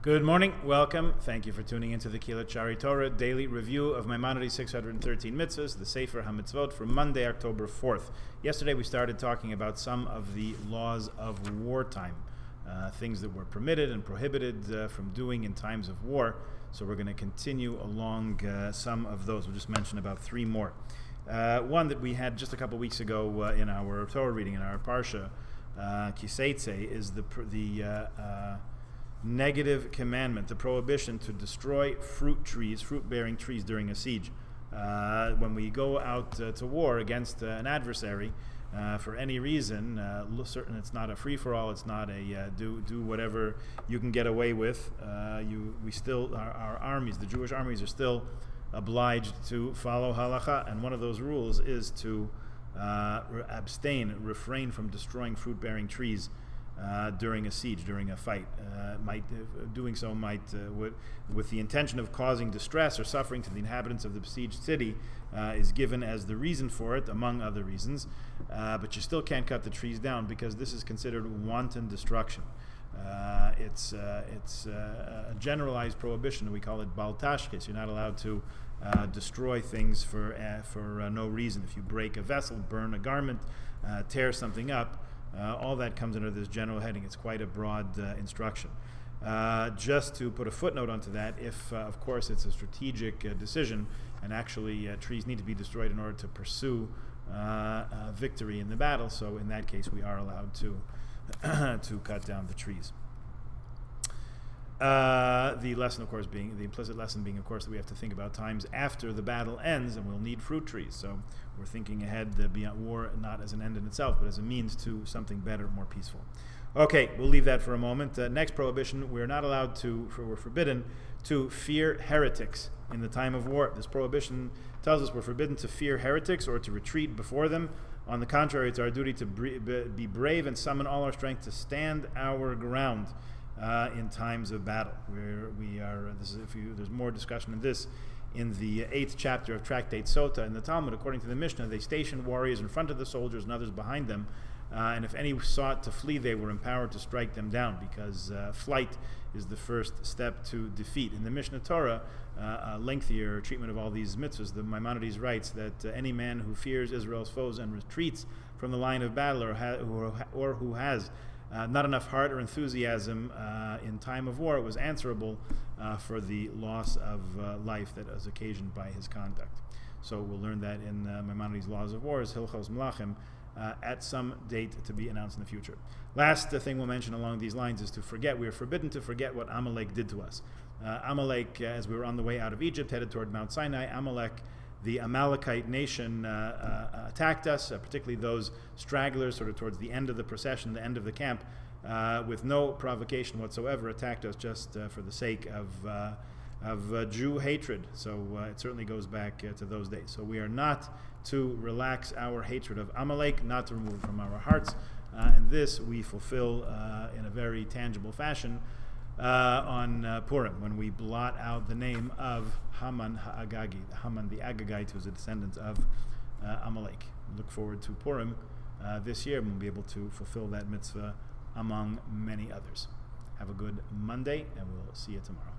Good morning, welcome. Thank you for tuning into the Kilat Shari Torah daily review of Maimonides' 613 mitzvahs, the Sefer HaMitzvot for Monday, October 4th. Yesterday we started talking about some of the laws of wartime, things that were permitted and prohibited from doing in times of war. So we're going to continue along some of those. We'll just mention about three more. One that we had just a couple weeks ago in our Torah reading, in our Parsha, Kiseitze, is the negative commandment, the prohibition to destroy fruit-bearing trees during a siege. When we go out to war against an adversary, for any reason, certain it's not a free-for-all, it's not a do whatever you can get away with. Our armies, the Jewish armies, are still obliged to follow halacha, and one of those rules is to refrain from destroying fruit-bearing trees during a siege, during a fight. Doing so might, with the intention of causing distress or suffering to the inhabitants of the besieged city, is given as the reason for it, among other reasons. But you still can't cut the trees down because this is considered wanton destruction. It's a generalized prohibition. We call it bal tashkis. You're not allowed to destroy things for no reason. If you break a vessel, burn a garment, tear something up, all that comes under this general heading. It's quite a broad instruction. Just to put a footnote onto that, if, of course, it's a strategic decision and actually trees need to be destroyed in order to pursue victory in the battle, so in that case we are allowed to cut down the trees. The lesson, of course, being the implicit lesson being, of course, that we have to think about times after the battle ends, and we'll need fruit trees. So we're thinking ahead beyond war, not as an end in itself, but as a means to something better, more peaceful. Okay, we'll leave that for a moment. Next prohibition: we're forbidden to fear heretics in the time of war. This prohibition tells us we're forbidden to fear heretics or to retreat before them. On the contrary, it's our duty to be brave and summon all our strength to stand our ground in times of battle. There's more discussion in this in the 8th chapter of Tractate Sota in the Talmud. According to the Mishnah, they stationed warriors in front of the soldiers and others behind them, and if any sought to flee, they were empowered to strike them down, because flight is the first step to defeat. In the Mishnah Torah, a lengthier treatment of all these mitzvahs, the Maimonides writes that any man who fears Israel's foes and retreats from the line of battle, or who has not enough heart or enthusiasm in time of war, was answerable for the loss of life that was occasioned by his conduct. So we'll learn that in Maimonides' Laws of War, Hilchos Melachim, at some date to be announced in the future. Last thing we'll mention along these lines is to forget. We are forbidden to forget what Amalek did to us. Amalek, as we were on the way out of Egypt, headed toward Mount Sinai, the Amalekite nation attacked us, particularly those stragglers sort of towards the end of the procession, the end of the camp, with no provocation whatsoever, attacked us just for the sake of Jew hatred. So it certainly goes back to those days. So we are not to relax our hatred of Amalek, not to remove it from our hearts, and this we fulfill in a very tangible fashion on Purim, when we blot out the name of Haman Ha'agagi, Haman the Agagite, who's a descendant of Amalek. Look forward to Purim this year, and we'll be able to fulfill that mitzvah among many others. Have a good Monday, and we'll see you tomorrow.